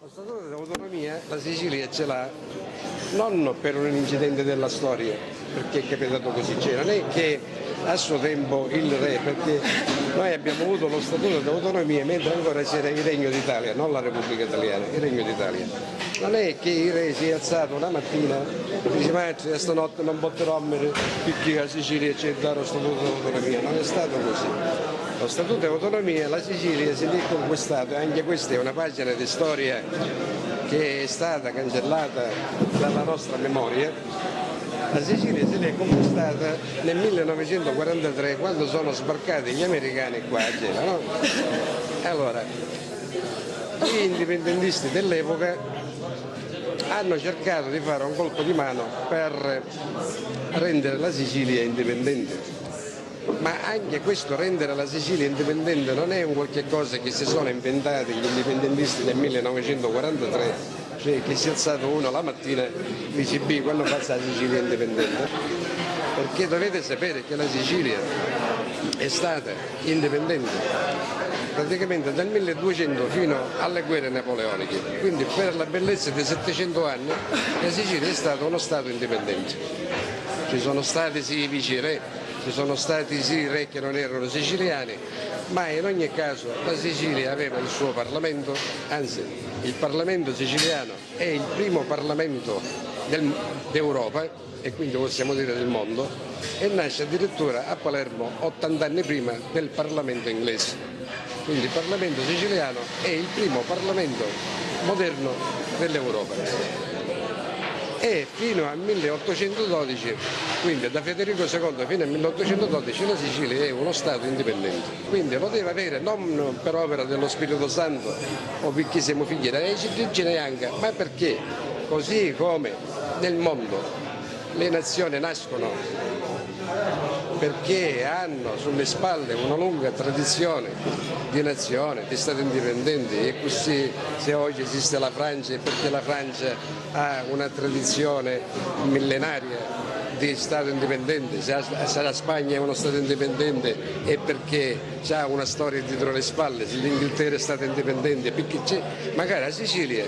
Lo Statuto dell'autonomia la Sicilia ce l'ha non per un incidente della storia, perché è capitato così, cioè non è che a suo tempo il re, perché noi abbiamo avuto lo Statuto dell'autonomia mentre ancora c'era il Regno d'Italia, non la Repubblica Italiana, il Regno d'Italia. Non è che il re si è alzato una mattina e dice ma stanotte non potrò perché la Sicilia c'è dato lo Statuto dell'autonomia, non è stato così. Lo Statuto dell'autonomia la Sicilia si è conquistato e anche questa è una pagina di storia che è stata cancellata dalla nostra memoria. La Sicilia se l'è conquistata nel 1943 quando sono sbarcati gli americani qua a Gela, no? Allora, gli indipendentisti dell'epoca hanno cercato di fare un colpo di mano per rendere la Sicilia indipendente. Ma anche questo rendere la Sicilia indipendente non è un qualche cosa che si sono inventati gli indipendentisti nel 1943, cioè che si è alzato uno la mattina e dice B, quando passa la Sicilia indipendente? Perché dovete sapere che la Sicilia è stata indipendente praticamente dal 1200 fino alle guerre napoleoniche, quindi per la bellezza di 700 anni la Sicilia è stato uno Stato indipendente. Ci sono stati sì i viceré, ci sono stati sì re che non erano siciliani, ma in ogni caso la Sicilia aveva il suo Parlamento, anzi il Parlamento siciliano è il primo Parlamento d'Europa e quindi possiamo dire del mondo, e nasce addirittura a Palermo 80 anni prima del Parlamento inglese. Quindi il Parlamento siciliano è il primo Parlamento moderno dell'Europa. E fino al 1812, quindi da Federico II fino al 1812 la Sicilia è uno Stato indipendente, quindi lo deve avere non per opera dello Spirito Santo o perché siamo figli della legge neanche, ma perché così come nel mondo le nazioni nascono perché hanno sulle spalle una lunga tradizione di nazione, di Stati indipendenti, e così se oggi esiste la Francia è perché la Francia ha una tradizione millenaria di Stato indipendente, se la Spagna è uno Stato indipendente è perché ha una storia dietro le spalle, se l'Inghilterra è Stato indipendente, perché magari la Sicilia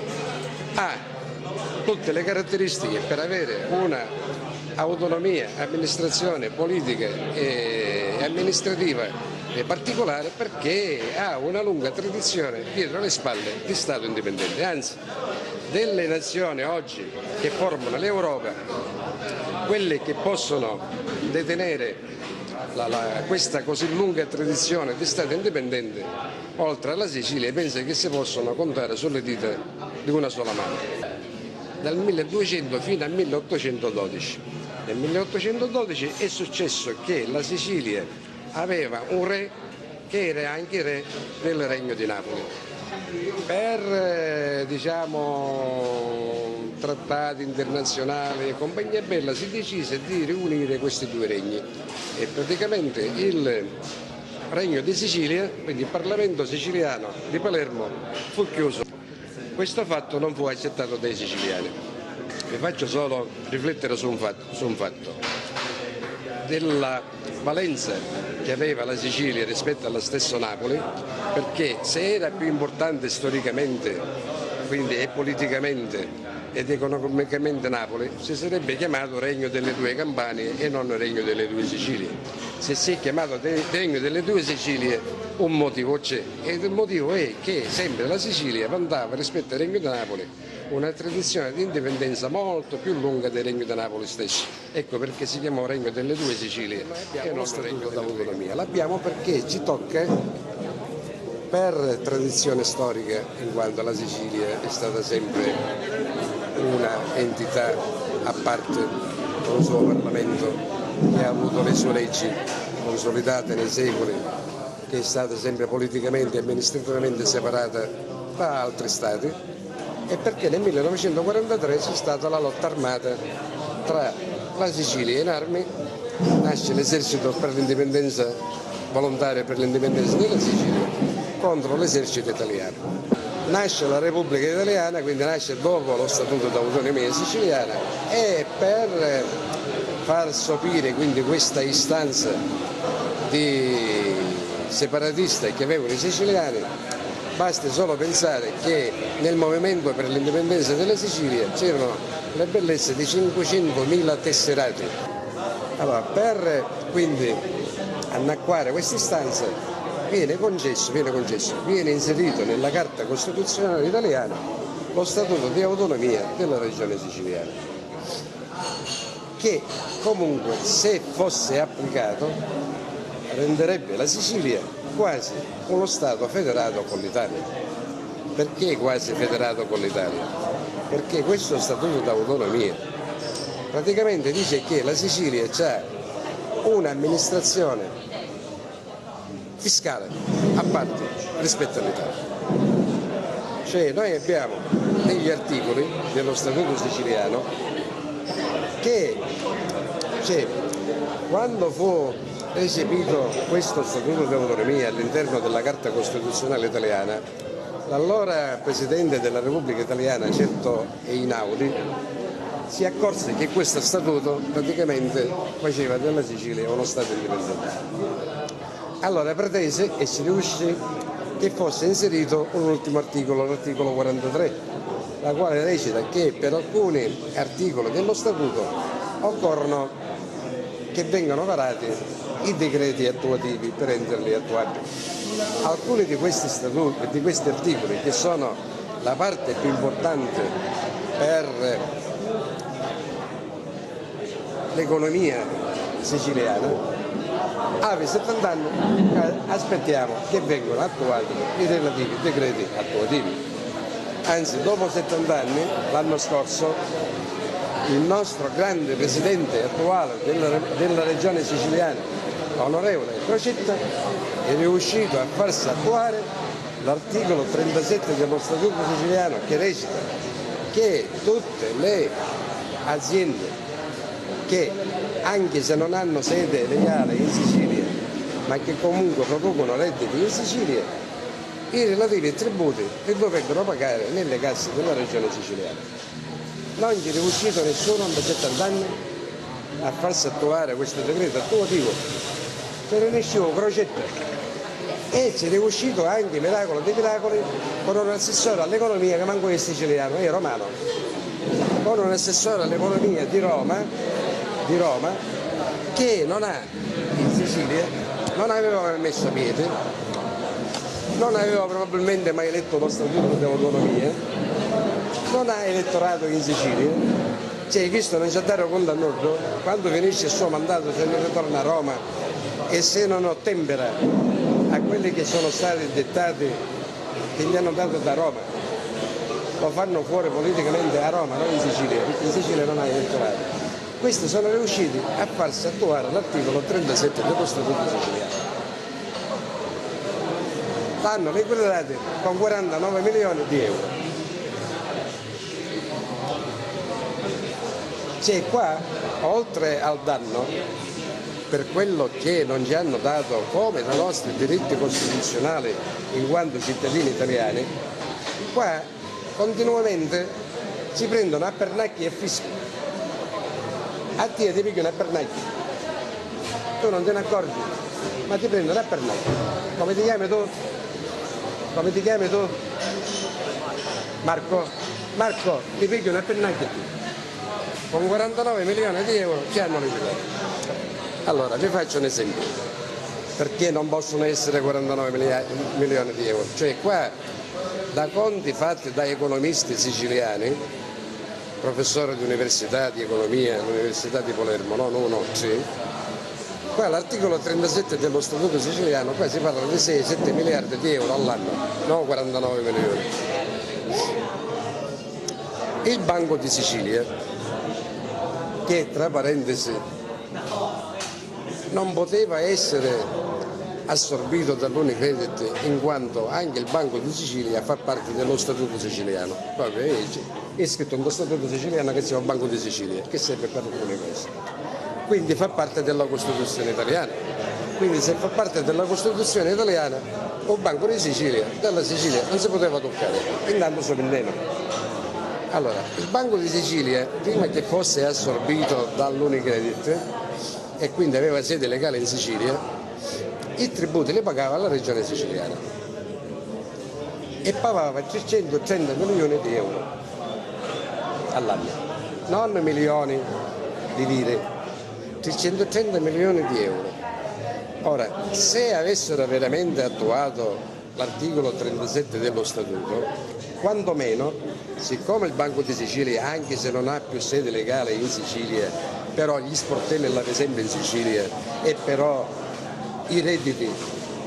ha tutte le caratteristiche per avere una autonomia, amministrazione politica e amministrativa particolare perché ha una lunga tradizione dietro le spalle di Stato indipendente. Anzi, delle nazioni oggi che formano l'Europa, quelle che possono detenere questa così lunga tradizione di Stato indipendente, oltre alla Sicilia, penso che si possono contare sulle dita di una sola mano. Dal 1200 fino al 1812. Nel 1812 è successo che la Sicilia aveva un re che era anche re del Regno di Napoli. Per trattati internazionali e compagnia bella si decise di riunire questi due regni e praticamente il Regno di Sicilia, quindi il Parlamento siciliano di Palermo, fu chiuso. Questo fatto non fu accettato dai siciliani. Vi faccio solo riflettere su un fatto, della valenza che aveva la Sicilia rispetto alla stessa Napoli, perché se era più importante storicamente, quindi e politicamente ed economicamente Napoli, si sarebbe chiamato Regno delle Due Campanie e non Regno delle Due Sicilie. Se si è chiamato Regno delle Due Sicilie un motivo c'è, ed il motivo è che sempre la Sicilia vantava rispetto al Regno di Napoli una tradizione di indipendenza molto più lunga del Regno di Napoli stesso. Ecco perché si chiamò Regno delle Due Sicilie e non Regno dell'autonomia. L'abbiamo perché ci tocca per tradizione storica, in quanto la Sicilia è stata sempre una entità a parte con il suo Parlamento che ha avuto le sue leggi consolidate nei secoli, che è stata sempre politicamente e amministrativamente separata da altri stati, e perché nel 1943 c'è stata la lotta armata tra la Sicilia in armi, nasce l'esercito per l'indipendenza volontaria per l'indipendenza della Sicilia contro l'esercito italiano. Nasce la Repubblica Italiana, quindi nasce dopo lo Statuto d'autonomia siciliana, e per far sopire quindi questa istanza di separatista che avevano i siciliani basti solo pensare che nel movimento per l'indipendenza della Sicilia c'erano le bellezze di 500.000 tesserati. Allora, per quindi annacquare questa istanza viene inserito nella Carta Costituzionale italiana lo Statuto di autonomia della Regione siciliana, che comunque, se fosse applicato, renderebbe la Sicilia quasi uno Stato federato con l'Italia. Perché quasi federato con l'Italia? Perché questo Statuto d'autonomia praticamente dice che la Sicilia ha un'amministrazione fiscale a parte rispetto all'Italia. Cioè noi abbiamo degli articoli dello Statuto siciliano che quando fu recepito questo Statuto di autonomia all'interno della Carta Costituzionale italiana, l'allora Presidente della Repubblica Italiana, Certo Einaudi, si accorse che questo Statuto praticamente faceva della Sicilia uno Stato indipendente. Allora pretese e si riuscì che fosse inserito un ultimo articolo, l'articolo 43, la quale recita che per alcuni articoli dello Statuto occorrono che vengano varati i decreti attuativi per renderli attuabili. Alcuni di questi articoli, che sono la parte più importante per l'economia siciliana, aveva 70 anni, aspettiamo che vengano attuati i relativi decreti attuativi. Anzi, dopo 70 anni, l'anno scorso, il nostro grande presidente attuale della regione siciliana, onorevole Crocetta, è riuscito a farsi attuare l'articolo 37 dello Statuto siciliano, che recita che tutte le aziende che, anche se non hanno sede legale in Sicilia, ma che comunque producono redditi in Sicilia, i relativi tributi li dovrebbero pagare nelle casse della regione siciliana. Non ci è riuscito nessuno da 70 anni a farsi attuare questo decreto attuativo, se ne riuscivo Crocetta, e ci è riuscito anche, miracolo dei miracoli, con un assessore all'economia che manco è siciliano, è romano, con un assessore all'economia di Roma che non ha in Sicilia, non aveva mai messo piede, non aveva probabilmente mai letto lo Statuto di autonomia, non ha elettorato in Sicilia, cioè questo non ci ha dato conto a nord, quando finisce il suo mandato se ne ritorna a Roma e se non ottempera a quelli che sono stati dettati che gli hanno dato da Roma, lo fanno fuori politicamente a Roma, non in Sicilia, perché in Sicilia non ha elettorato. Questi sono riusciti a farsi attuare l'articolo 37 dello Statuto siciliano. L'hanno liquidato con 49 milioni di euro. Cioè qua, oltre al danno, per quello che non ci hanno dato come dai nostri diritti costituzionali in quanto cittadini italiani, qua continuamente si prendono a pernacchi e fischi. A te ti picchiano a pernacchi, tu non te ne accorgi, ma ti prendono a pernacchi. Come ti chiami tu? Come ti chiami tu? Marco? Marco, ti picchiano a pernacchi a te. Con 49 milioni di euro ci hanno liquidato. Allora, vi faccio un esempio. Perché non possono essere 49 milioni di euro? Cioè qua, da conti fatti da economisti siciliani, professore di università di economia all'Università di Palermo, non uno, sì. Qua l'articolo 37 dello Statuto siciliano, qua si parla di 6-7 miliardi di euro all'anno, non 49 milioni. Il Banco di Sicilia, che tra parentesi non poteva essere assorbito dall'Unicredit in quanto anche il Banco di Sicilia fa parte dello Statuto siciliano, proprio è scritto in Statuto siciliano che si chiama Banco di Sicilia, che serve per alcune cose, quindi fa parte della Costituzione italiana, quindi se fa parte della Costituzione italiana il Banco di Sicilia, della Sicilia non si poteva toccare, intanto sono in nero. Allora, il Banco di Sicilia, prima che fosse assorbito dall'Unicredit e quindi aveva sede legale in Sicilia, i tributi li pagava la regione siciliana. e pagava 330 milioni di euro all'anno, non milioni di lire, 330 milioni di euro. Ora, se avessero veramente attuato l'articolo 37 dello Statuto, quantomeno, siccome il Banco di Sicilia, anche se non ha più sede legale in Sicilia, però gli sportelli l'ha sempre in Sicilia e però i redditi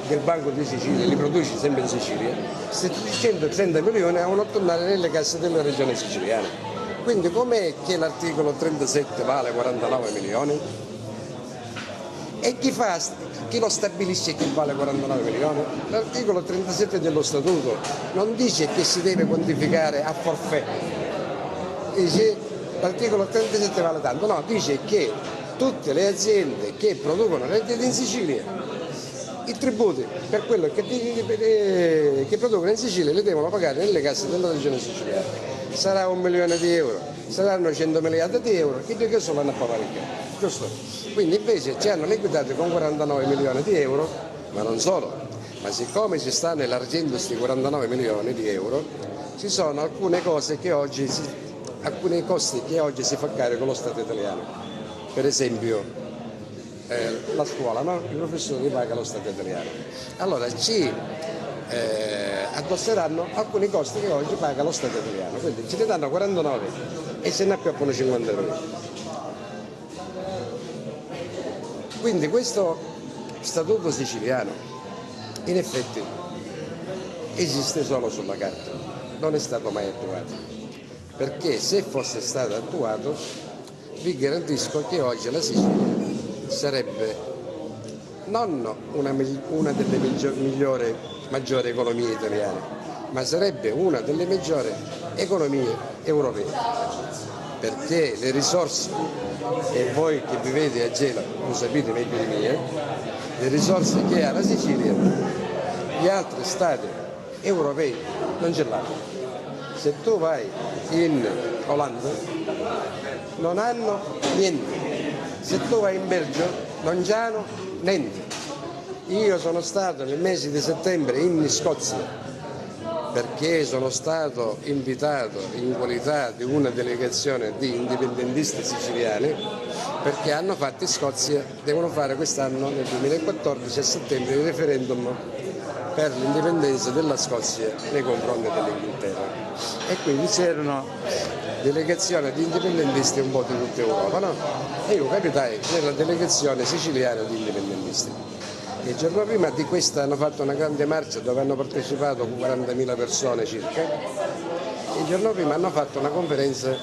del Banco di Sicilia li produce sempre in Sicilia, 730 milioni devono tornare nelle casse della regione siciliana. Quindi com'è che l'articolo 37 vale 49 milioni? E chi lo stabilisce che vale 49 milioni? L'articolo 37 dello Statuto non dice che si deve quantificare a forfait, dice l'articolo 37 vale tanto, no, dice che tutte le aziende che producono redditi in Sicilia, i tributi per quello che producono in Sicilia li devono pagare nelle casse della regione siciliana. Sarà 1 milione di euro, saranno 100 miliardi di euro, che solo hanno a pagare, giusto? Quindi invece ci hanno liquidato con 49 milioni di euro, ma non solo, ma siccome ci stanno elargendo questi 49 milioni di euro, ci sono alcune cose che oggi alcuni costi che oggi si fa carico lo Stato italiano. Per esempio la scuola, no? I professori paga lo Stato italiano. Allora ci addosseranno alcuni costi che oggi paga lo Stato italiano, quindi ci ne danno 49 e se ne appioppano 50 euro. Quindi questo statuto siciliano in effetti esiste solo sulla carta, non è stato mai attuato, perché se fosse stato attuato vi garantisco che oggi la Sicilia sarebbe non una delle maggiori economie italiane, ma sarebbe una delle maggiori economie europee, perché le risorse, e voi che vivete a Gela lo sapete meglio di me, le risorse che ha la Sicilia gli altri stati europei non ce l'hanno. Se tu vai in Olanda non hanno niente, se tu vai in Belgio non hanno niente. Io sono stato nel mese di settembre in Scozia perché sono stato invitato in qualità di una delegazione di indipendentisti siciliani, perché hanno fatto in Scozia, devono fare quest'anno nel 2014 a settembre il referendum per l'indipendenza della Scozia nei confronti dell'Inghilterra, e quindi c'erano delegazioni di indipendentisti un po' di tutta Europa, no? E io capitai nella delegazione siciliana di indipendentisti. Il giorno prima di questa hanno fatto una grande marcia dove hanno partecipato 40.000 persone circa. Il giorno prima hanno fatto una conferenza,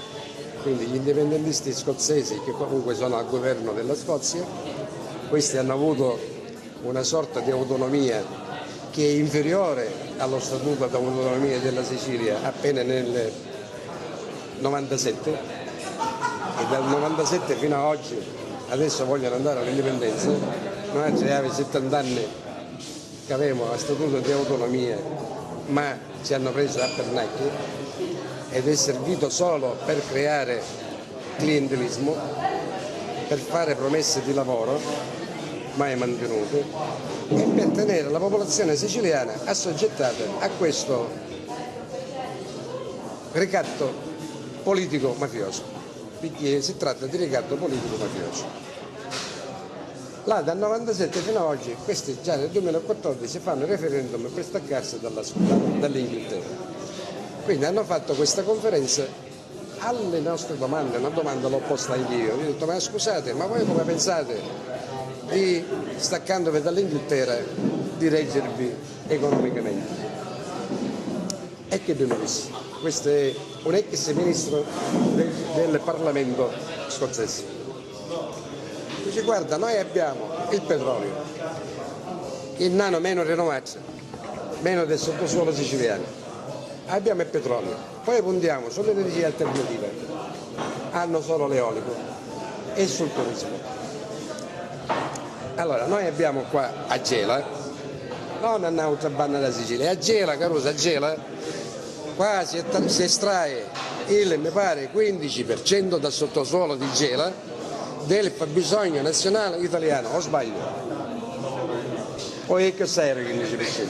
quindi gli indipendentisti scozzesi che comunque sono al governo della Scozia, questi hanno avuto una sorta di autonomia che è inferiore allo statuto d'autonomia della Sicilia appena nel 97, e dal 97 fino a oggi adesso vogliono andare all'indipendenza. Noi avevamo 70 anni che avevamo lo statuto di autonomia, ma ci hanno preso a pernacchi ed è servito solo per creare clientelismo, per fare promesse di lavoro mai mantenute e per tenere la popolazione siciliana assoggettata a questo ricatto politico mafioso, perché si tratta di ricatto politico mafioso. Là dal 97 fino ad oggi, questi già nel 2014 fanno il referendum per staccarsi dall'Inghilterra. Quindi hanno fatto questa conferenza alle nostre domande, una domanda l'ho posta anch'io, ho detto ma scusate, ma voi come pensate di, staccandovi dall'Inghilterra, di reggervi economicamente? E che abbiamo visto? Questo è un ex ministro del Parlamento scozzese. Dice guarda, noi abbiamo il petrolio, il nano meno rinnovato, meno del sottosuolo siciliano, abbiamo il petrolio, poi puntiamo sulle energie alternative, hanno solo l'eolico e sul turismo. Allora noi abbiamo qua a Gela, non a un'altra banda della Sicilia, a Gela, Caruso, a Gela, qua si estrae mi pare 15% dal sottosuolo di Gela del fabbisogno nazionale italiano, o sbaglio? O è che sei il 15%?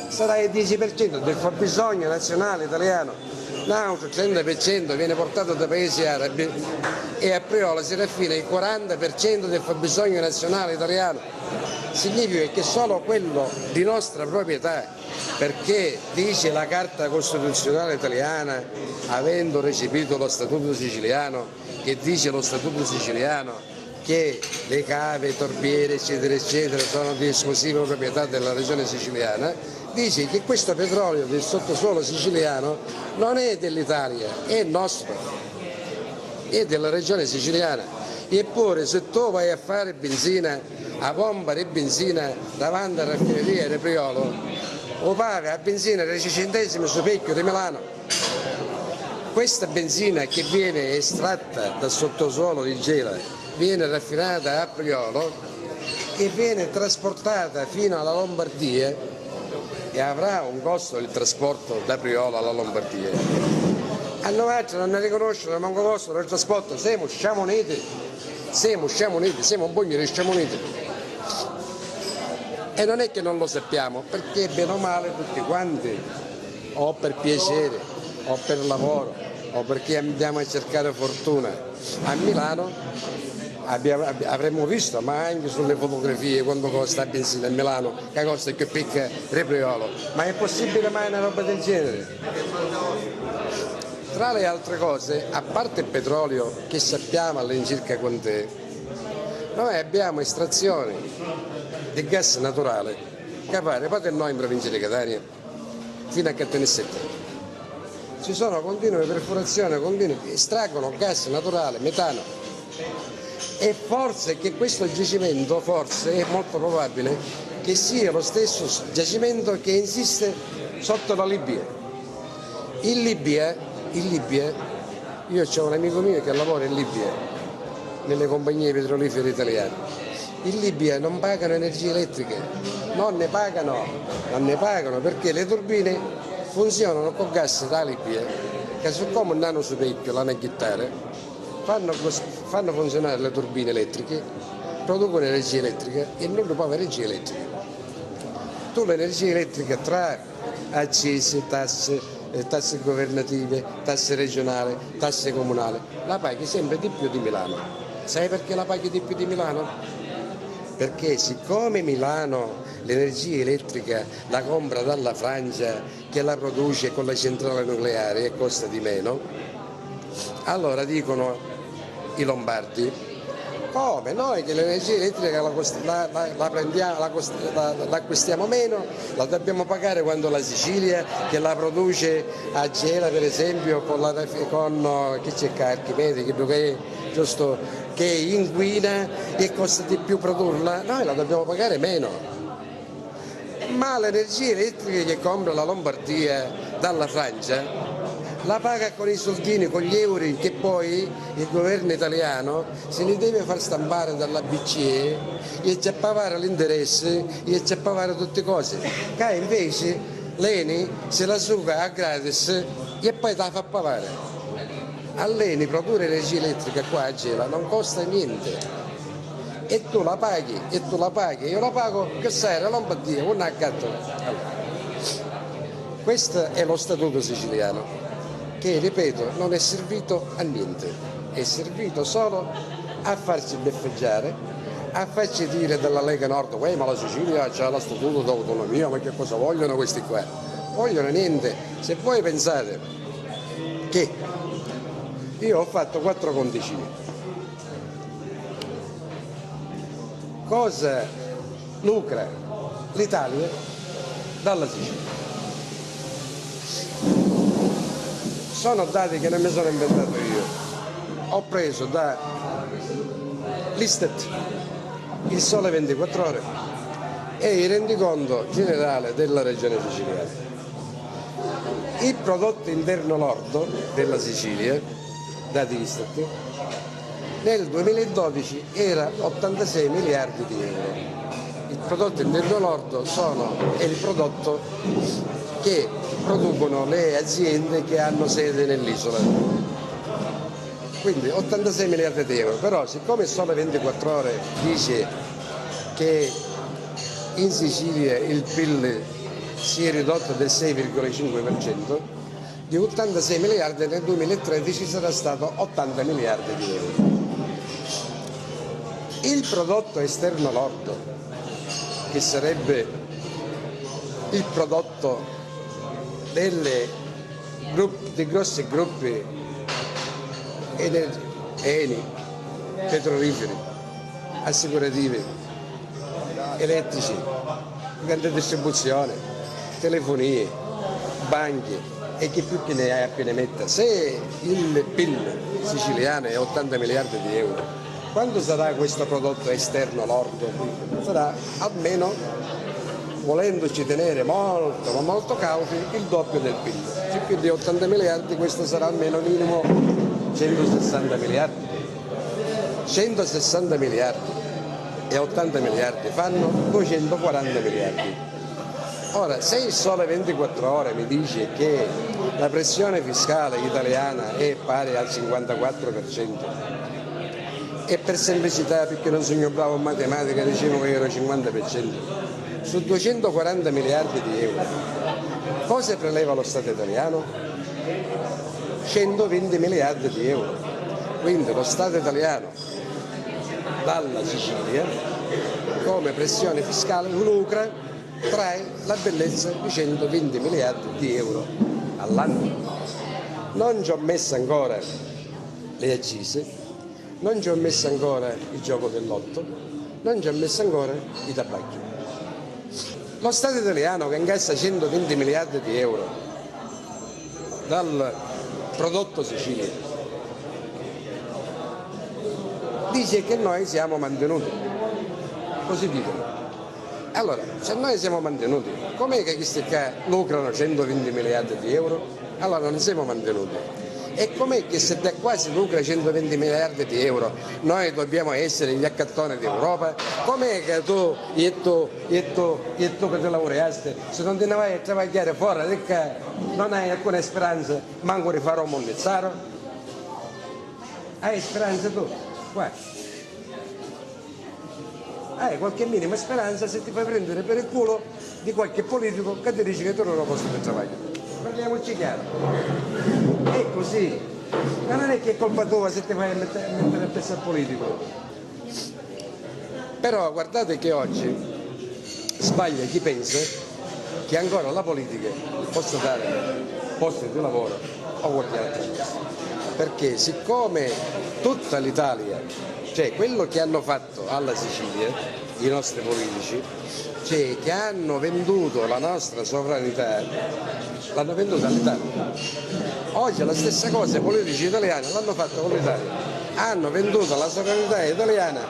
sarà il 10% del fabbisogno nazionale italiano, l'altro 30% viene portato da paesi arabi e a Priolo si raffina il 40% del fabbisogno nazionale italiano. Significa che solo quello di nostra proprietà, perché dice la Carta Costituzionale italiana, avendo recepito lo Statuto siciliano, che dice lo Statuto siciliano che le cave, torbiere, eccetera, eccetera, sono di esclusiva proprietà della regione siciliana, dice che questo petrolio del sottosuolo siciliano non è dell'Italia, è nostro, è della regione siciliana. Eppure se tu vai a fare benzina, a pompa di benzina davanti alla raffineria di Priolo, o paga a benzina 10 centesimi su Pecchio di Milano. Questa benzina che viene estratta dal sottosuolo di Gela viene raffinata a Priolo e viene trasportata fino alla Lombardia e avrà un costo il trasporto da Priolo alla Lombardia. A noi non ne riconoscono manco costo del trasporto, siamo sciamoniti, siamo un pugno di sciamoniti. E non è che non lo sappiamo, perché bene o male tutti quanti, o per piacere, o per lavoro, o perché andiamo a cercare fortuna a Milano, avremmo visto, ma anche sulle fotografie, quando costa la benzina a Milano, che costa più picca Priolo. Ma è possibile mai una roba del genere? Tra le altre cose, a parte il petrolio che sappiamo all'incirca quant'è, noi abbiamo estrazioni di gas naturale che pare poi noi in provincia di Catania fino a Catanissetta. Ci sono continue perforazioni, estraggono gas naturale, metano. E forse che questo giacimento, forse è molto probabile che sia lo stesso giacimento che insiste sotto la Libia. In Libia, io ho un amico mio che lavora in Libia, nelle compagnie petrolifere italiane. In Libia non pagano energie elettriche, non ne pagano perché le turbine funzionano con gas da Libia, che siccome non hanno su Pecchio, l'hanno chittare, fanno funzionare le turbine elettriche, producono energia elettrica e non può avere energia elettrica. Tu l'energia elettrica tra accise, tasse governative, tasse regionali, tasse comunali, la paghi sempre di più di Milano. Sai perché la paghi di più di Milano? Perché siccome Milano l'energia elettrica la compra dalla Francia che la produce con la centrale nucleare e costa di meno, allora dicono i lombardi, come noi che l'energia elettrica la acquistiamo meno, la dobbiamo pagare quando la Sicilia che la produce a Gela per esempio con chi c'è Archimede, giusto, che inquina e costa di più produrla, noi la dobbiamo pagare meno. Ma l'energia elettrica che compra la Lombardia dalla Francia la paga con i soldini, con gli euro che poi il governo italiano se li deve far stampare dalla BCE e c'è pagare l'interesse e c'è pagare tutte cose. Che invece l'ENI se la suga a gratis e poi la fa pagare. All'ENI produrre energia elettrica qua a Gela non costa niente. E tu la paghi, io la pago, che sai, la Lombardia, non a gatto. Allora, questo è lo statuto siciliano, che ripeto non è servito a niente, è servito solo a farci beffeggiare, a farci dire dalla Lega Nord, ma la Sicilia c'ha lo statuto d'autonomia, ma che cosa vogliono questi qua? Vogliono niente. Se voi pensate che io ho fatto 4 conticini, cosa lucra l'Italia dalla Sicilia? Sono dati che non mi sono inventato io, ho preso da l'Istat, il Sole 24 Ore e il rendiconto generale della regione siciliana. Il prodotto interno lordo della Sicilia, dati Istat, nel 2012 era 86 miliardi di euro. Il prodotto interno lordo è il prodotto che producono le aziende che hanno sede nell'isola. Quindi 86 miliardi di euro, però siccome il Sole 24 Ore dice che in Sicilia il PIL si è ridotto del 6,5%, di 86 miliardi nel 2013 sarà stato 80 miliardi di euro. Il prodotto esterno lordo, che sarebbe il prodotto dei grossi gruppi Eni, petroliferi, assicurativi, elettrici, grande distribuzione, telefonie, banche e chi più che ne ha più ne metta. Se il PIL siciliano è 80 miliardi di euro, quando sarà questo prodotto esterno lordo? Sarà almeno, volendoci tenere molto ma molto cauti, il doppio del PIL. Se più di 80 miliardi, questo sarà almeno minimo 160 miliardi. 160 miliardi e 80 miliardi fanno 240 miliardi. Ora, se il Sole 24 Ore mi dice che la pressione fiscale italiana è pari al 54%, e per semplicità, perché non sono bravo in matematica, dicevo che era 50%, su 240 miliardi di euro, cosa preleva lo Stato italiano? 120 miliardi di euro. Quindi lo Stato italiano dalla Sicilia, come pressione fiscale, lucra, trae la bellezza di 120 miliardi di euro all'anno. Non ci ho messo ancora le accise, non ci ho messo ancora il gioco del lotto, non ci ho messo ancora i tabacchi. Lo Stato italiano, che incassa 120 miliardi di euro dal prodotto Sicilia, dice che noi siamo mantenuti, così dicono. Allora, se noi siamo mantenuti, com'è che questi qua lucrano 120 miliardi di euro? Allora non siamo mantenuti. E com'è che se da qua si lucra 120 miliardi di euro noi dobbiamo essere gli accattoni d'Europa? Com'è che tu che ti laureaste, se non te ne vai a travagliare fuori di qua, non hai alcuna speranza manco di fare un monnizzaro? Hai speranza tu? Guarda. Hai qualche minima speranza se ti fai prendere per il culo di qualche politico che ti dice che tu non lo posto di travaglio. Parliamoci chiaro. È così. Ma non è che è colpa tua se ti fai mettere a testa al politico. Però guardate che oggi sbaglia chi pensa che ancora la politica possa dare posti di lavoro o qualche altra cosa. Perché siccome tutta l'Italia, cioè quello che hanno fatto alla Sicilia i nostri politici, cioè che hanno venduto la nostra sovranità, l'hanno venduta all'Italia. Oggi la stessa cosa i politici italiani l'hanno fatto con l'Italia, hanno venduto la sovranità italiana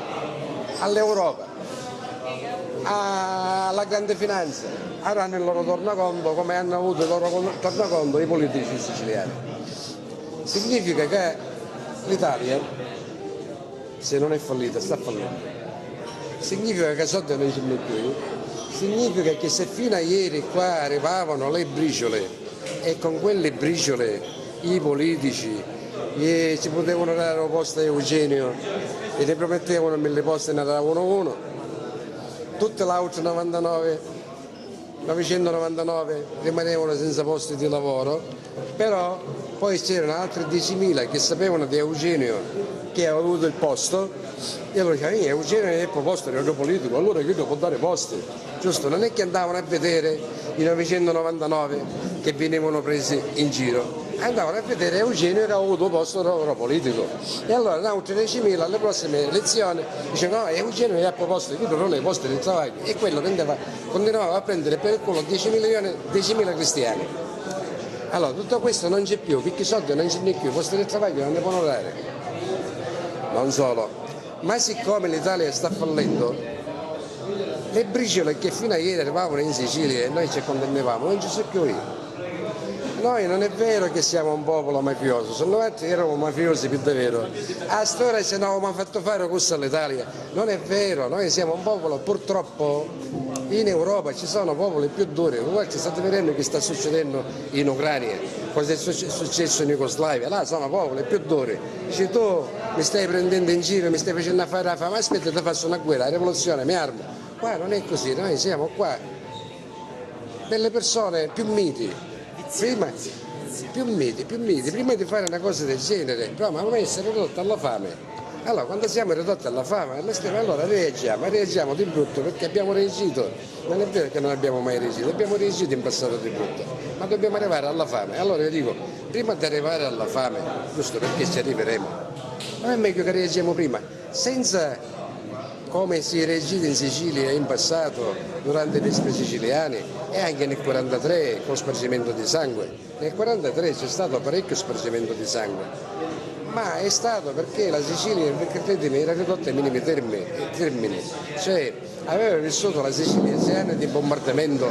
all'Europa, alla grande finanza, avranno il loro tornaconto come hanno avuto il loro tornaconto i politici siciliani. Significa che l'Italia, se non è fallita, sta fallendo. Significa che soldi non ce ne più. Significa che se fino a ieri qua arrivavano le briciole e con quelle briciole i politici ci potevano dare un posto a Eugenio e ne promettevano 1000 posti e ne davano uno, tutte le altre 999 rimanevano senza posti di lavoro, però poi c'erano altri 10.000 che sapevano di Eugenio che aveva avuto il posto e allora dicevano Eugenio è il posto di un politico, allora io devo dare posti, giusto? Non è che andavano a vedere i 999 che venivano presi in giro, andavano a vedere Eugenio che aveva avuto il posto di lavoro politico e allora altri 10.000 alle prossime elezioni dicevano no, Eugenio è a posto, io non ho i posti di lavoro e quello continuava a prendere per il culo 10.000 cristiani. Allora tutto questo non c'è più, perché i soldi non ce n'è più, i posti di lavoro non ne possono dare. Non solo, ma siccome l'Italia sta fallendo, le briciole che fino a ieri arrivavano in Sicilia e noi ci condannavamo non ci sono più io. Noi non è vero che siamo un popolo mafioso, se noi eravamo mafiosi più davvero. A storia se non avevamo fatto fare questo all'Italia, non è vero, noi siamo un popolo, purtroppo in Europa ci sono popoli più duri, guarda state vedendo che sta succedendo in Ucraina, cosa è successo in Jugoslavia, là sono popoli più duri. Dici tu mi stai prendendo in giro, mi stai facendo fare la fame, aspetta ti faccio una guerra, la rivoluzione, mi armo. Qua non è così, noi siamo qua delle persone più miti, prima, più miti, prima di fare una cosa del genere, però ma noi essere ridotti alla fame. Allora, quando siamo ridotti alla fame, allora reagiamo di brutto perché abbiamo reagito. Non è vero che non abbiamo mai reagito, abbiamo reagito in passato di brutto, ma dobbiamo arrivare alla fame. Allora io dico, prima di arrivare alla fame, giusto perché ci arriveremo, non è meglio che reagiamo prima, senza come si è reagito in Sicilia in passato durante i vespri siciliani e anche nel 1943 con spargimento di sangue. Nel 1943 c'è stato parecchio spargimento di sangue. Ma è stato perché la Sicilia, credetemi, era ridotta ai minimi termini, cioè aveva vissuto la Sicilia 6 anni di bombardamento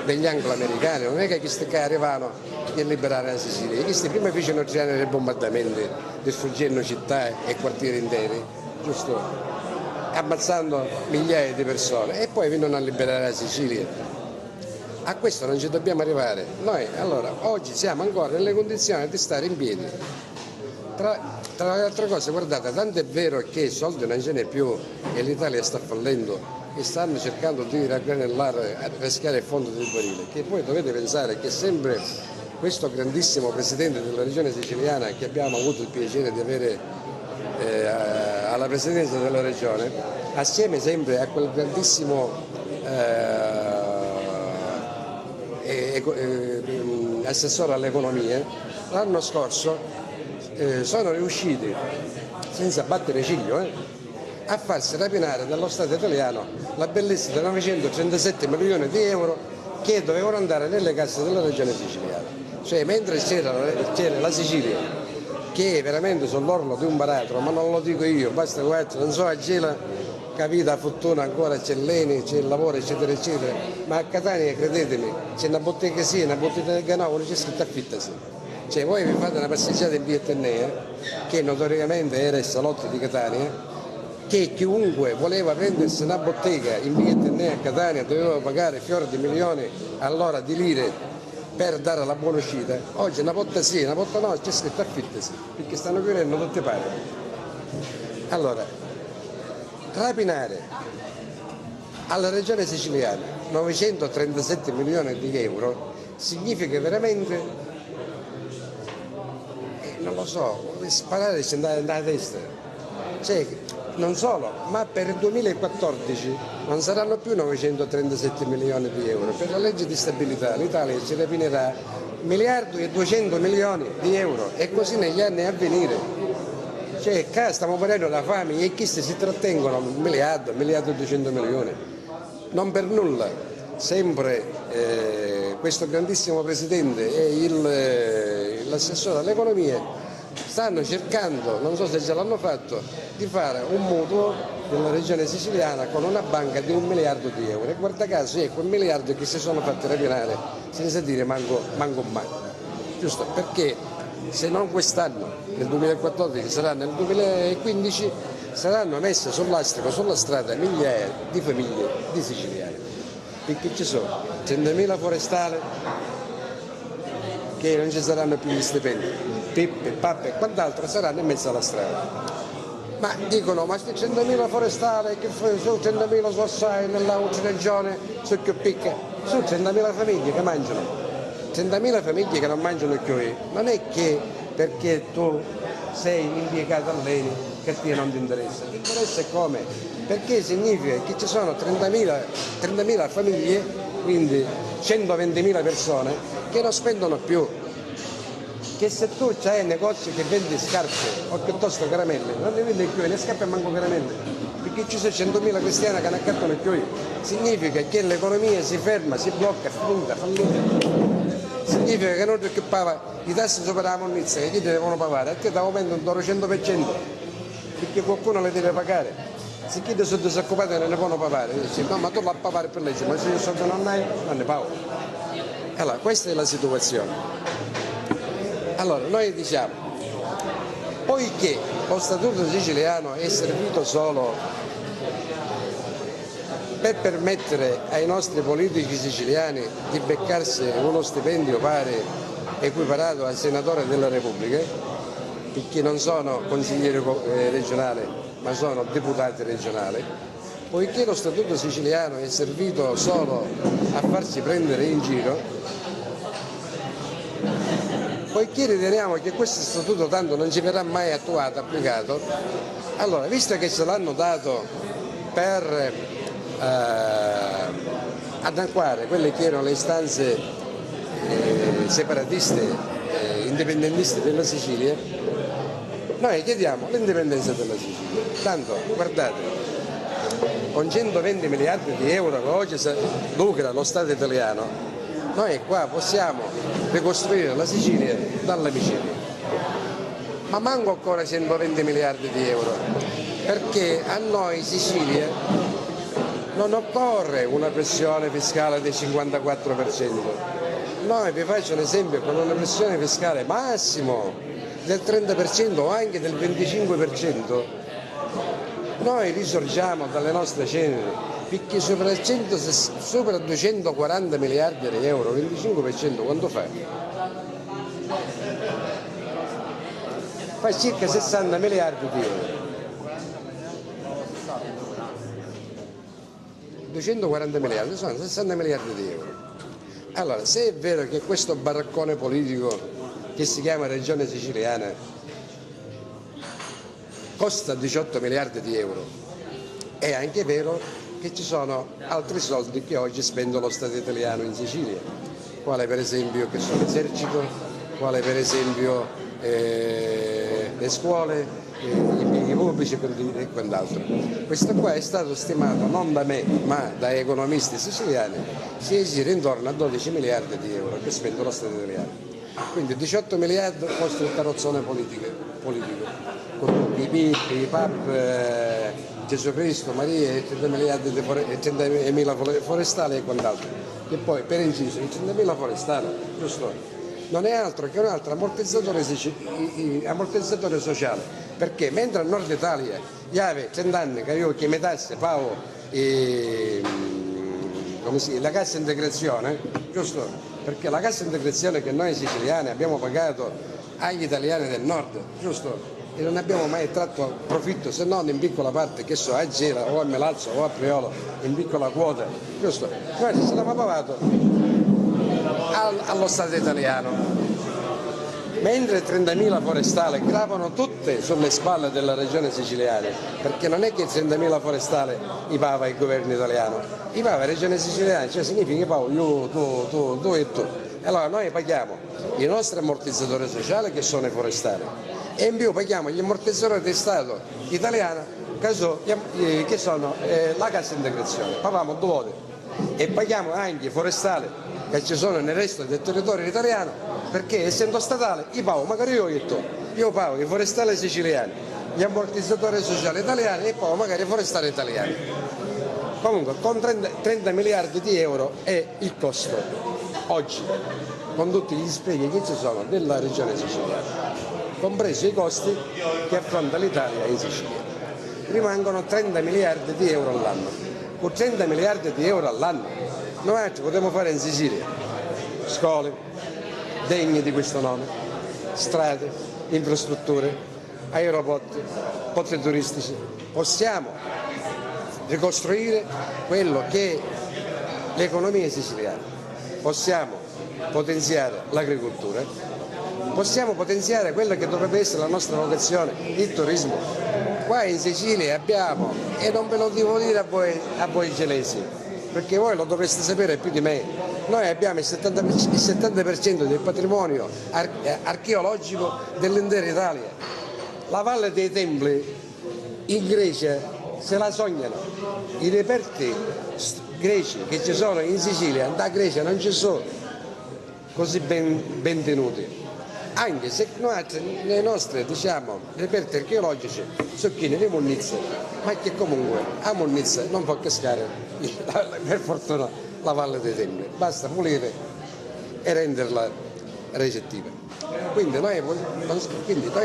degli anglo-americani, non è che questi qua arrivavano a liberare la Sicilia, questi prima fecero 3 anni di bombardamenti, distruggendo città e quartieri interi, giusto? Ammazzando migliaia di persone e poi vengono a liberare la Sicilia. A questo non ci dobbiamo arrivare. Noi allora oggi siamo ancora nelle condizioni di stare in piedi. Tra le altre cose, guardate, tanto è vero che i soldi non ce n'è più e l'Italia sta fallendo e stanno cercando di raggranellare, a rischiare il fondo del barile, che poi dovete pensare che sempre questo grandissimo presidente della regione siciliana che abbiamo avuto il piacere di avere alla presidenza della regione, assieme sempre a quel grandissimo assessore all'economia, l'anno scorso sono riusciti, senza battere ciglio, a farsi rapinare dallo Stato italiano la bellezza di 937 milioni di euro che dovevano andare nelle casse della regione siciliana. Cioè, mentre c'era la Sicilia, che è veramente sull'orlo di un baratro, ma non lo dico io, basta guardare, non so a Gela, capita a fortuna ancora c'è l'Eni, c'è il lavoro, eccetera, eccetera, ma a Catania, credetemi, c'è una bottega sì, una bottega del Ganò, c'è scritto affittasi. Cioè voi vi fate una passeggiata in via Etnea, che notoriamente era il salotto di Catania, che chiunque voleva prendersi una bottega in via Etnea a Catania doveva pagare fior di milioni all'ora di lire per dare la buona uscita. Oggi una botta sì, una botta no, c'è scritto affittasi, perché stanno chiudendo tutte pare. Allora, rapinare alla regione siciliana 937 milioni di euro significa veramente, non lo so, sparare e andare a destra. Cioè, non solo, ma per il 2014 non saranno più 937 milioni di euro. Per la legge di stabilità l'Italia ci rapinerà 1 miliardo e 200 milioni di euro e così negli anni a venire. Cioè, qua stiamo parlando da fame e chi si trattengono 1 miliardo e 200 milioni. Non per nulla, sempre questo grandissimo presidente e l'assessore all'economia stanno cercando, non so se ce l'hanno fatto, di fare un mutuo della regione siciliana con una banca di 1 miliardo di euro e guarda caso è quel miliardo che si sono fatti rapinare senza dire manco mai, giusto? Perché se non quest'anno, nel 2014, sarà nel 2015, saranno messe sull'astrico, sulla strada migliaia di famiglie di siciliani, perché ci sono 100.000 forestali che non ci saranno più gli stipendi, pippe, pappe e quant'altro saranno in mezzo alla strada. Ma dicono, ma questi 100.000 forestali che su 100.000 su assai nella regione su più picca, su 30.000 famiglie che mangiano, 30.000 famiglie che non mangiano più. Non è che perché tu sei impiegato all'Eni che a te non ti interessa come? Perché significa che ci sono 30.000 famiglie, quindi 120.000 persone che non spendono più, che se tu c'hai un negozio che vendi scarpe o piuttosto caramelle, non ne vendi più né scarpe e manco caramelle, perché ci sono 100.000 cristiani che non accattano più, significa che l'economia si ferma, si blocca, finita, fallita, significa che non perché paga i tassi sopra la monnezza che gli devono pagare, a te ti aumentano un 100%, perché qualcuno le deve pagare. Se chi sono disoccupati non ne possono pagare, dice no ma tu la pagare per legge, ma se io soldi non hai, non ne pago. Allora, questa è la situazione. Allora, noi diciamo, poiché lo Statuto siciliano è servito solo per permettere ai nostri politici siciliani di beccarsi uno stipendio pari equiparato al senatore della Repubblica, perché non sono consiglieri regionali, ma sono deputati regionali, poiché lo Statuto siciliano è servito solo a farsi prendere in giro, poiché riteniamo che questo Statuto tanto non ci verrà mai attuato, applicato, allora visto che ce l'hanno dato per annacquare quelle che erano le istanze separatiste, indipendentiste della Sicilia, noi chiediamo l'indipendenza della Sicilia. Tanto, guardate, con 120 miliardi di euro che oggi lucra lo Stato italiano, noi qua possiamo ricostruire la Sicilia dalla miseria. Ma manco ancora 120 miliardi di euro, perché a noi Sicilia non occorre una pressione fiscale del 54%. Noi vi faccio un esempio, con una pressione fiscale massimo del 30% o anche del 25%, noi risorgiamo dalle nostre ceneri, perché sopra 240 miliardi di euro, 25% quanto fa? Fa circa 60 miliardi di euro. 240 miliardi sono 60 miliardi di euro. Allora, se è vero che questo baraccone politico che si chiama Regione Siciliana costa 18 miliardi di euro, è anche vero che ci sono altri soldi che oggi spende lo Stato italiano in Sicilia, quale per esempio che sono l'esercito, quale per esempio le scuole, gli impieghi pubblici e quant'altro. Questo qua è stato stimato non da me ma da economisti siciliani, si aggira intorno a 12 miliardi di euro che spende lo Stato italiano. Quindi 18 miliardi costa il carrozzone politico, con tutti i PIP, i PAP, Gesù Cristo, Maria e 30.000 forestali e quant'altro. E poi per inciso i 30.000 forestali, giusto? Non è altro che un altro ammortizzatore sociale, perché mentre a Nord Italia io avevo 30 anni che io chiametasse Paolo la cassa integrazione, giusto? Perché la cassa integrazione che noi siciliani abbiamo pagato agli italiani del nord, giusto? E non abbiamo mai tratto profitto se non in piccola parte, che so, a Gela o a Melazzo o a Priolo, in piccola quota, giusto? Noi ce l'abbiamo pagato allo Stato italiano. Mentre 30.000 forestali gravano tutte sulle spalle della regione siciliana, perché non è che 30.000 forestali i paga il governo italiano, i paga la regione siciliana, cioè significa che pago io, tu e tu. Allora noi paghiamo i nostri ammortizzatori sociali che sono i forestali e in più paghiamo gli ammortizzatori di Stato italiano che sono la cassa integrazione, paghiamo due volte e paghiamo anche i forestali che ci sono nel resto del territorio italiano, perché essendo statale io pago magari io pago i forestali siciliani, gli ammortizzatori sociali italiani e pago magari i forestali italiani. Comunque con 30 miliardi di euro è il costo oggi, con tutti gli sprechi che ci sono della regione siciliana, compresi i costi che affronta l'Italia in Sicilia. Rimangono 30 miliardi di euro all'anno. Con 30 miliardi di euro all'anno noi potremmo fare in Sicilia scuole degne di questo nome, strade, infrastrutture, aeroporti, porti turistici. Possiamo ricostruire quello che è l'economia siciliana, possiamo potenziare l'agricoltura, possiamo potenziare quella che dovrebbe essere la nostra vocazione, il turismo. Qua in Sicilia abbiamo, e non ve lo devo dire a voi gelesi, perché voi lo dovreste sapere più di me, noi abbiamo il 70% del patrimonio archeologico dell'intera Italia. La Valle dei Templi in Grecia se la sognano, i reperti greci che ci sono in Sicilia, da Grecia non ci sono così ben tenuti. Anche se noi nei nostri reperti archeologici sono pieni di monnezze, ma che comunque a monnezza non può cascare per fortuna la Valle dei Templi, basta pulire e renderla recettiva. Quindi noi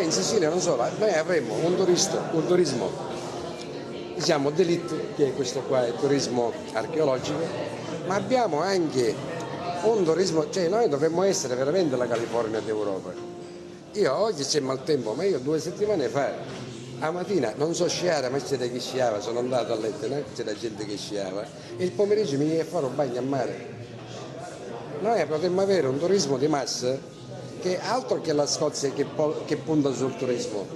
in Sicilia non solo, noi avremo un turismo d'élite, che è questo qua, il turismo archeologico, ma abbiamo anche un turismo, cioè noi dovremmo essere veramente la California d'Europa. Io oggi c'è maltempo, ma io 2 settimane fa la mattina non so sciare, ma c'era chi sciava, sono andato a letto, no? C'era gente che sciava, e il pomeriggio mi viene a fare un bagno a mare. Noi potremmo avere un turismo di massa che altro che la Scozia che punta sul turismo.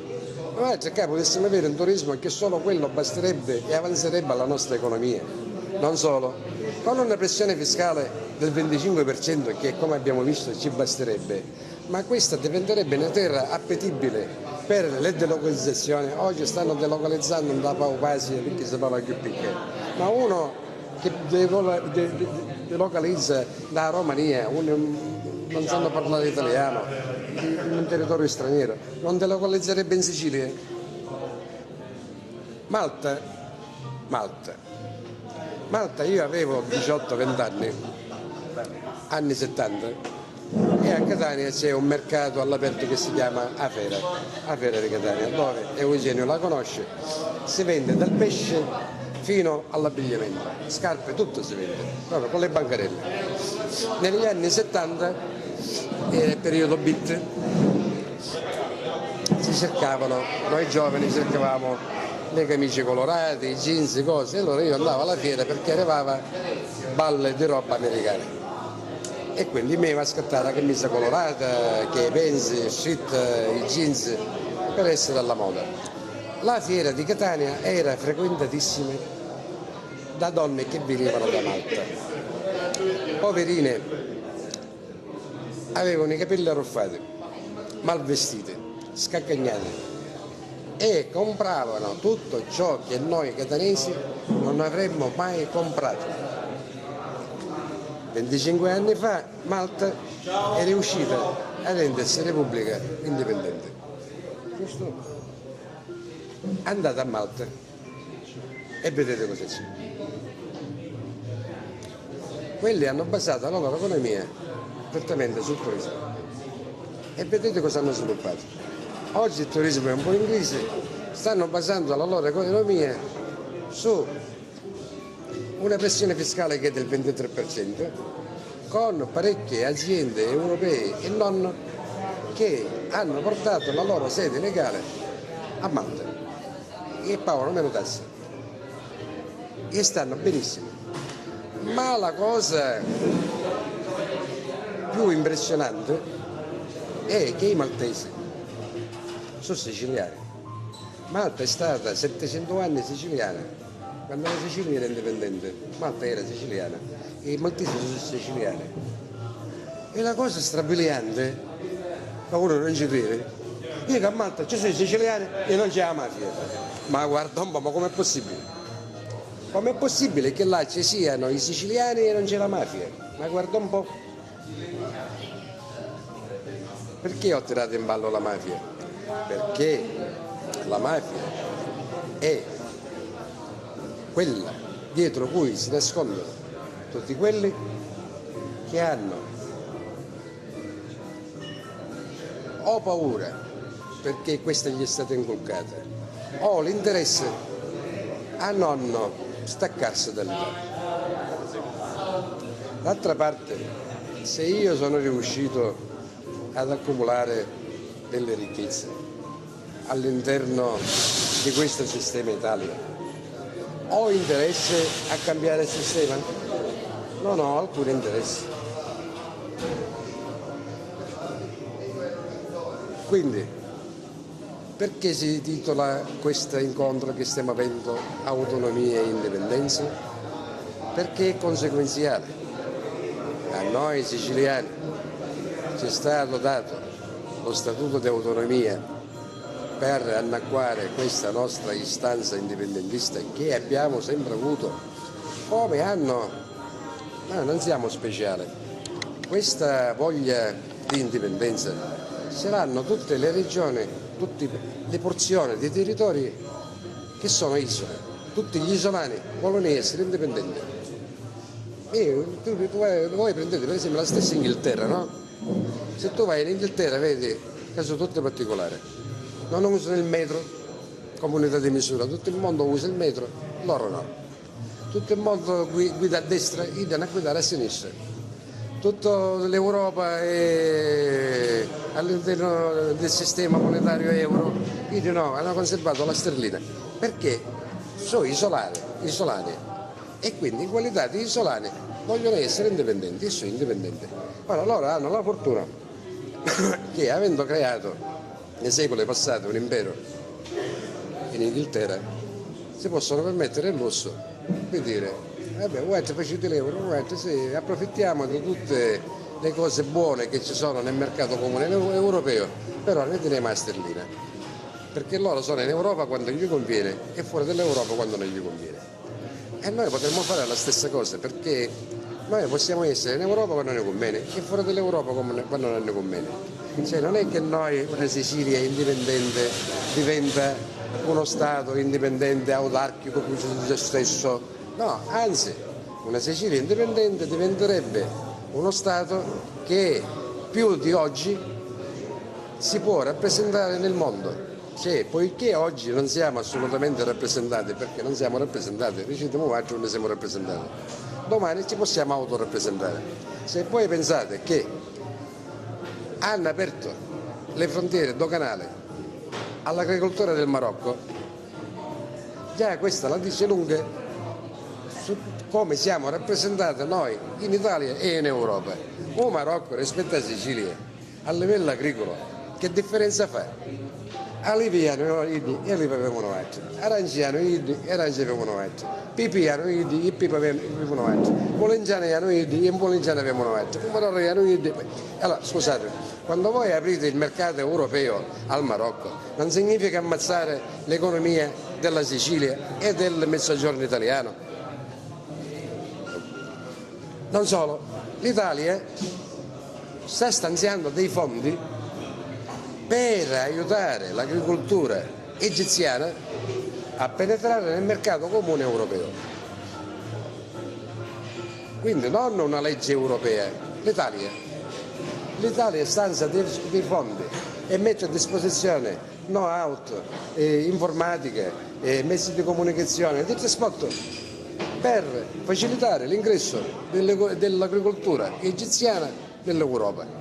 Noi potessimo avere un turismo che solo quello basterebbe e avanzerebbe alla nostra economia. Non solo, con una pressione fiscale del 25% che come abbiamo visto ci basterebbe, ma questa diventerebbe una terra appetibile per le delocalizzazioni. Oggi stanno delocalizzando da Paupasia perché si parla più piccolo, ma uno che delocalizza da Romania, non sanno parlare italiano, in un territorio straniero, non delocalizzerebbe in Sicilia? Malta, io avevo 18-20 anni 70, e a Catania c'è un mercato all'aperto che si chiama A Fera di Catania, dove Eugenio la conosce, si vende dal pesce fino all'abbigliamento, scarpe, tutto si vende, proprio con le bancarelle. Negli anni 70, era il periodo BIT, si cercavano, noi giovani cercavamo le camicie colorate, i jeans, cose, e allora io andavo alla fiera perché arrivava balle di roba americana. E quindi mi va scattare la camicia colorata, che i pensi, street, i jeans, per essere alla moda. La fiera di Catania era frequentatissima da donne che venivano da Malta. Poverine, avevano i capelli arruffati, mal vestite, scaccagnate, e compravano tutto ciò che noi catanesi non avremmo mai comprato. 25 anni fa Malta è riuscita a rendersi repubblica indipendente. Giusto? Andate a Malta e vedete cosa c'è. Quelli hanno basato la loro economia prettamente sul turismo, e vedete cosa hanno sviluppato. Oggi il turismo è un po' in crisi, stanno basando la loro economia su una pressione fiscale che è del 23%, con parecchie aziende europee e non che hanno portato la loro sede legale a Malta e pagano meno tasse e stanno benissimo. Ma la cosa più impressionante è che i maltesi sono siciliani. Malta è stata 700 anni siciliana. Quando la Sicilia era indipendente, Malta era siciliana e i maltesi sono siciliani. E la cosa strabiliante, ma uno non ci crede, io che a Malta ci sono i siciliani e non c'è la mafia. Ma guarda un po', ma com'è possibile? Com'è possibile che là ci siano i siciliani e non c'è la mafia? Ma guarda un po'. Perché ho tirato in ballo la mafia? Perché la mafia è quella dietro cui si nascondono tutti quelli che hanno o paura perché questa gli è stata inculcata o l'interesse a non staccarsi dall'Italia. D'altra parte, se io sono riuscito ad accumulare delle ricchezze all'interno di questo sistema Italia, ho interesse a cambiare il sistema? Non ho alcun interesse. Quindi, perché si titola questo incontro che stiamo avendo Autonomia e Indipendenza? Perché è conseguenziale. A noi siciliani ci è stato dato lo statuto di autonomia per annacquare questa nostra istanza indipendentista che abbiamo sempre avuto, come hanno, ma non siamo speciali, questa voglia di indipendenza ce l'hanno tutte le regioni, tutte le porzioni di territori che sono isole, tutti gli isolani vogliono essere indipendenti. E voi prendete per esempio la stessa Inghilterra, no? Se tu vai in Inghilterra vedi che sono tutte particolari. Non usano il metro come unità di misura, tutto il mondo usa il metro, loro no. Tutto il mondo guida a destra, iniziano a guidare a sinistra. Tutta l'Europa è all'interno del sistema monetario euro, quindi no, hanno conservato la sterlina perché sono isolani e quindi in qualità di isolani vogliono essere indipendenti e sono indipendenti. Ora loro hanno la fortuna che avendo creato nei secoli passati un impero in Inghilterra si possono permettere il lusso di dire vabbè, guarda, facete l'euro, guarda, sì, approfittiamo di tutte le cose buone che ci sono nel mercato comune europeo, però ne teniamo la sterlina, perché loro sono in Europa quando gli conviene e fuori dall'Europa quando non gli conviene. E noi potremmo fare la stessa cosa, perché noi possiamo essere in Europa quando ne conviene e fuori dall'Europa quando non ne conviene. Cioè non è che noi, una Sicilia indipendente, diventa uno Stato indipendente, autarchico, con se stesso, no, anzi, una Sicilia indipendente diventerebbe uno Stato che più di oggi si può rappresentare nel mondo. Cioè, poiché oggi non siamo assolutamente rappresentati, perché non siamo rappresentati, diciamo oggi non siamo rappresentati, domani ci possiamo autorappresentare. Se poi pensate che hanno aperto le frontiere doganali all'agricoltura del Marocco, già questa la dice lunga su come siamo rappresentati noi in Italia e in Europa. Un Marocco rispetto a Sicilia a livello agricolo, che differenza fa? Aliviano idi e li avevano altri, aranciano idi e aranci avevano altri, pipiano idi e pipa avevano altri, polengiano idi e in polengiano avevano altri, pomodoro idi. Allora scusate, quando voi aprite il mercato europeo al Marocco non significa ammazzare l'economia della Sicilia e del mezzogiorno italiano. Non solo, l'Italia sta stanziando dei fondi per aiutare l'agricoltura egiziana a penetrare nel mercato comune europeo. Quindi non una legge europea, l'Italia stanzia dei fondi e mette a disposizione know-how, informatica, mezzi di comunicazione e di trasporto per facilitare l'ingresso dell'agricoltura egiziana nell'Europa.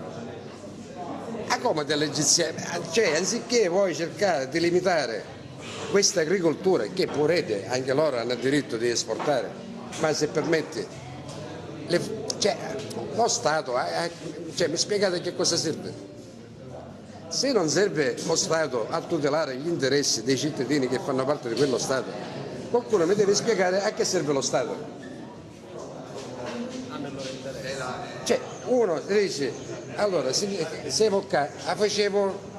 A come dell'egiziana? Cioè, anziché voi cercare di limitare questa agricoltura, che pure anche loro hanno il diritto di esportare, ma se permette, lo Stato, mi spiegate che cosa serve? Se non serve lo Stato a tutelare gli interessi dei cittadini che fanno parte di quello Stato, qualcuno mi deve spiegare a che serve lo Stato. Cioè, uno dice, allora se facevo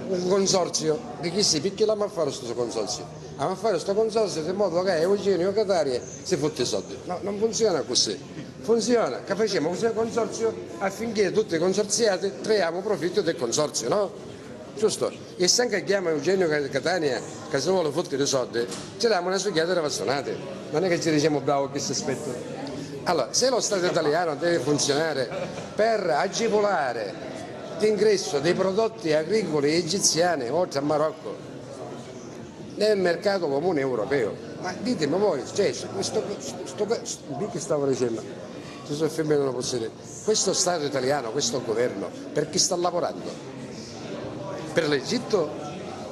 un consorzio di chi si picchiamo a fare questo consorzio, a fare questo consorzio in modo che Eugenio Catania si fotte i soldi. No, non funziona così, funziona che facciamo questo consorzio affinché tutti i consorziati traiamo profitto del consorzio, no? Giusto? E se anche chiama Eugenio Catania che se vuole fottere i soldi, ci diamo una succhiata di bastonate, non è che ci diciamo bravo che si aspetta. Allora, se lo Stato italiano deve funzionare per agevolare l'ingresso dei prodotti agricoli egiziani oltre al Marocco nel mercato comune europeo, ma ditemi voi, cioè, che stavo dicendo, ci sono fermato, non lo posso dire, questo Stato italiano, questo governo, per chi sta lavorando? Per l'Egitto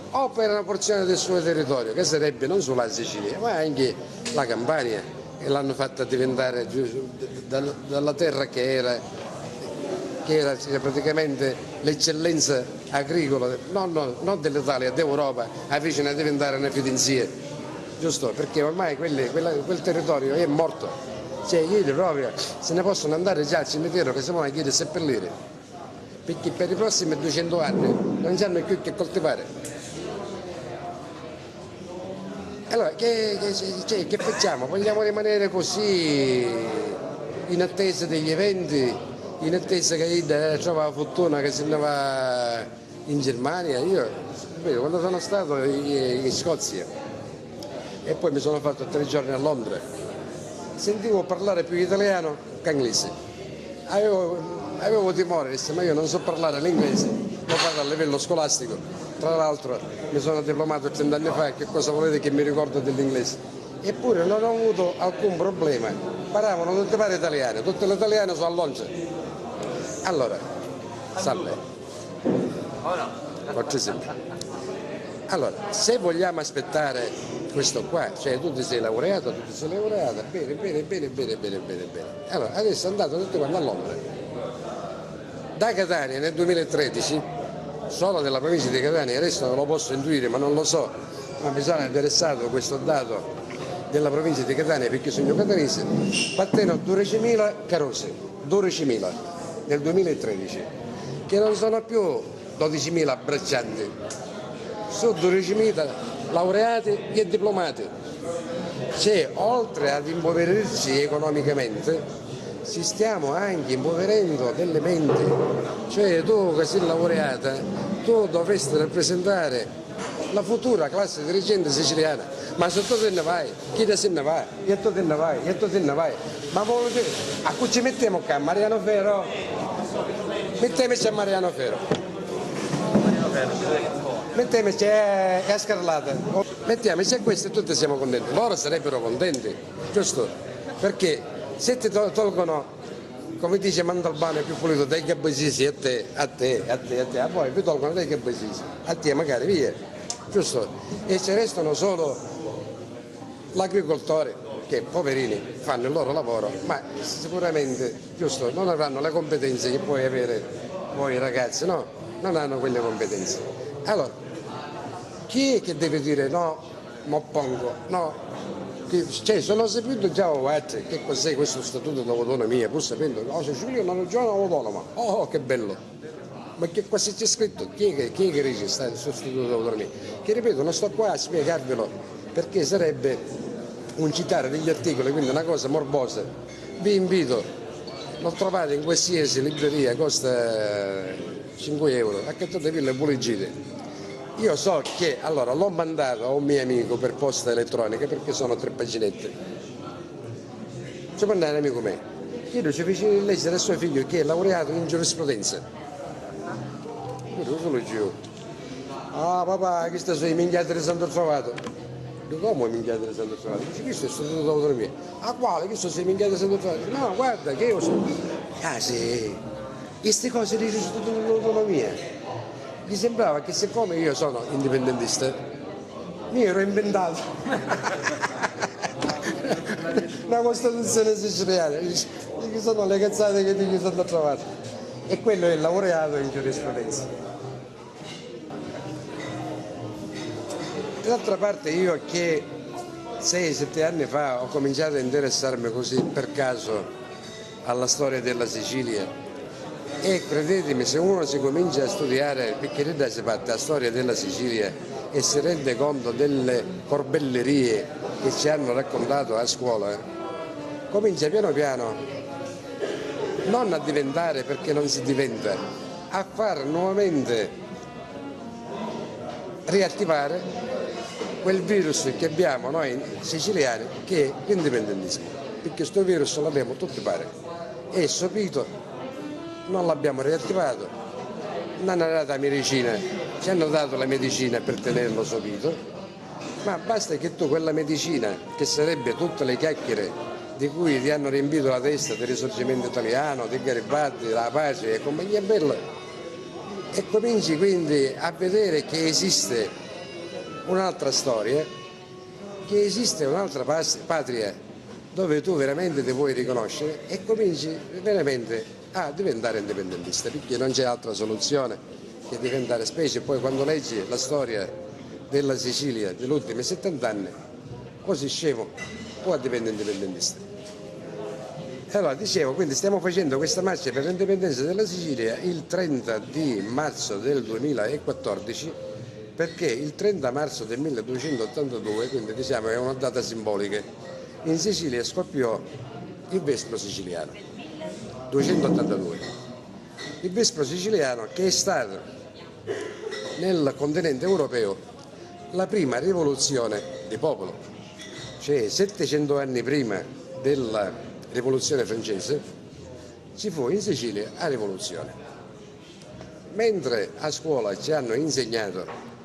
o per una porzione del suo territorio, che sarebbe non solo la Sicilia, ma anche la Campania? E l'hanno fatta diventare dalla terra che era praticamente l'eccellenza agricola, non dell'Italia, d'Europa, vicino a diventare una fidenzia, giusto? Perché ormai quel territorio è morto, cioè ieri proprio se ne possono andare già al cimitero che si vuole chiedere seppellire, perché per i prossimi 200 anni non hanno più che coltivare. Allora, che facciamo? Vogliamo rimanere così in attesa degli eventi, in attesa che Ida trova la fortuna che se ne va in Germania? Io quando sono stato in Scozia e poi mi sono fatto 3 giorni a Londra, sentivo parlare più italiano che inglese. Avevo timore, ma io non so parlare l'inglese, lo parlo a livello scolastico. Tra l'altro mi sono diplomato 30 anni fa, che cosa volete che mi ricordo dell'inglese? Eppure non ho avuto alcun problema, parlavano tutte pare italiane, tutte le italiane sono a Londra. Allora, salve. Faccio sempre. Allora, se vogliamo aspettare questo qua, cioè tu ti sei laureato, tu ti sei laureata, bene, bene, bene, bene, bene, bene, bene. Allora, adesso andate tutti quanti a Londra. Da Catania nel 2013, solo della provincia di Catania, il resto non lo posso intuire, ma non lo so, ma mi sono interessato questo dato della provincia di Catania perché sono catanese, partono 12.000 carrozze, 12.000 nel 2013, che non sono più 12.000 braccianti, sono 12.000 laureati e diplomati. Cioè, oltre ad impoverirci economicamente, ci stiamo anche impoverendo delle menti. Cioè, tu che sei laureata, tu dovresti rappresentare la futura classe dirigente siciliana, ma se tu te ne vai, chi te ne vai, e tu te ne vai, e tu te ne vai, ma a cui ci mettiamo qua? Mariano Ferro? Mettiamoci a Mariano Ferro. Mettiamoci a Scarlata, mettiamoci a questo e tutti siamo contenti, loro sarebbero contenti, giusto? Perché se ti tolgono, come dice Mandalbano, è più pulito dai gabbesisi a te, a voi vi tolgono dai gabbesisi, a te magari via, giusto? E ci restano solo l'agricoltore, che poverini fanno il loro lavoro, ma sicuramente, giusto, non avranno le competenze che puoi avere voi ragazzi, no? Non hanno quelle competenze. Allora, chi è che deve dire no, mi oppongo, no? Cioè, sono saputo già che cos'è questo statuto dell'autonomia, pur sapendo che Sicilia è una regione autonoma, oh che bello, ma che qua c'è scritto, chi è che registra il suo statuto dell'autonomia? Che ripeto, non sto qua a spiegarvelo perché sarebbe un citare degli articoli, quindi una cosa morbosa. Vi invito, lo trovate in qualsiasi libreria, costa 5 euro, accattatevi le puligite. Io so che, allora, l'ho mandato a un mio amico per posta elettronica perché sono 3 paginette. Ci può andare un amico me. Io ci feci leggere a suo figlio che è laureato in giurisprudenza. Io solo giù. Ah papà, questa sono i minchiate di Santo Trovato. Dico, come i minchiate di Santo Trovato? Dice, questo è il statuto d'autonomia. Ah quale? Questo sono i minchiate di Santo Trovato? No, guarda, che io sono. Ah sì, queste cose dice il statuto dell'autonomia. Gli sembrava che siccome io sono indipendentista, mi ero inventato una Costituzione siciliana, che sono le cazzate che mi sono trovato. E quello è laureato in giurisprudenza. D'altra parte io che 6-7 anni fa ho cominciato a interessarmi così per caso alla storia della Sicilia. E credetemi, se uno si comincia a studiare, perché lì si parte la storia della Sicilia e si rende conto delle corbellerie che ci hanno raccontato a scuola, comincia piano piano non a diventare, perché non si diventa, a far nuovamente riattivare quel virus che abbiamo noi siciliani, che è l'indipendentismo, perché questo virus l'abbiamo tutti pare, è sopito. Non l'abbiamo riattivato, non hanno dato la medicina, ci hanno dato la medicina per tenerlo sopito, ma basta che tu quella medicina, che sarebbe tutte le chiacchiere di cui ti hanno riempito la testa del risorgimento italiano, di Garibaldi, della pace e compagnia bella, e cominci quindi a vedere che esiste un'altra storia, che esiste un'altra patria dove tu veramente ti puoi riconoscere e cominci veramente a diventare indipendentista, perché non c'è altra soluzione che diventare, specie poi quando leggi la storia della Sicilia degli ultimi 70 anni, così scemo può diventare indipendentista. Allora dicevo, quindi stiamo facendo questa marcia per l'indipendenza della Sicilia il 30 di marzo del 2014, perché il 30 marzo del 1282, quindi diciamo è una data simbolica, in Sicilia scoppiò il Vespro siciliano, 282. Il Vespro siciliano che è stato nel continente europeo la prima rivoluzione di popolo, cioè 700 anni prima della rivoluzione francese ci fu in Sicilia la rivoluzione. Mentre a scuola ci hanno insegnato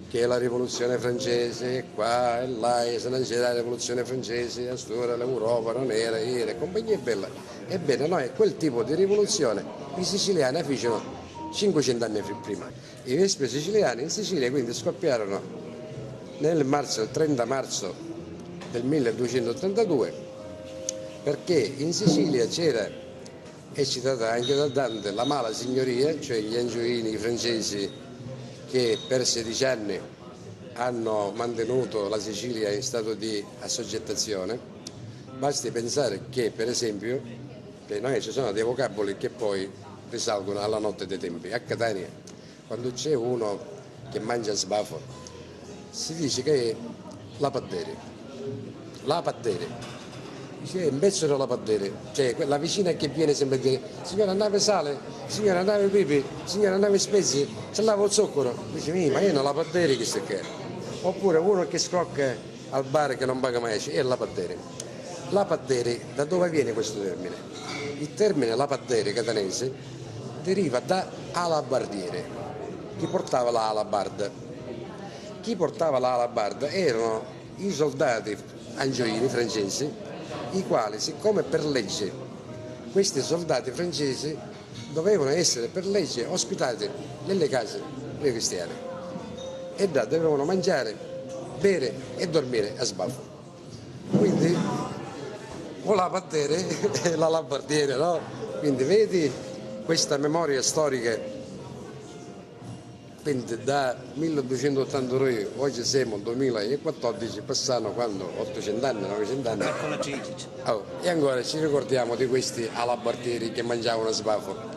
che la rivoluzione francese qua e là, se non c'era la rivoluzione francese, a storia l'Europa non era compagnia bella. Ebbene noi quel tipo di rivoluzione i siciliani fecero 500 anni prima. I Vespi siciliani in Sicilia quindi scoppiarono nel 30 marzo del 1282, perché in Sicilia c'era, è citata anche da Dante, la mala signoria, cioè gli angioini francesi che per 16 anni hanno mantenuto la Sicilia in stato di assoggettazione. Basti pensare che, per esempio, che noi ci sono dei vocaboli che poi risalgono alla notte dei tempi. A Catania, quando c'è uno che mangia sbafo, si dice che è la paddere. La paddere. Dice, è un pezzo della paddere. Cioè, la vicina che viene sempre a dire, signora nave sale, signora nave pepe, signora nave spezie, ce lava il zucchero. Dice, ma io non la paddere che sta che. Oppure uno che scrocca al bar che non paga mai, è la paddere. La paddere, da dove viene questo termine? Il termine la paddere catanese deriva da alabardiere, chi portava la alabarda. Chi portava la alabarda erano i soldati angioini francesi, i quali, siccome per legge questi soldati francesi dovevano essere per legge ospitati nelle case dei cristiani e dovevano mangiare, bere e dormire a sbafo. Quindi o la paddere e la labardiere, no? Quindi vedi questa memoria storica. Quindi da 1282, oggi siamo nel 2014, passano quando 800 anni, 900 anni. Oh, e ancora ci ricordiamo di questi alabardieri che mangiavano a sbafo.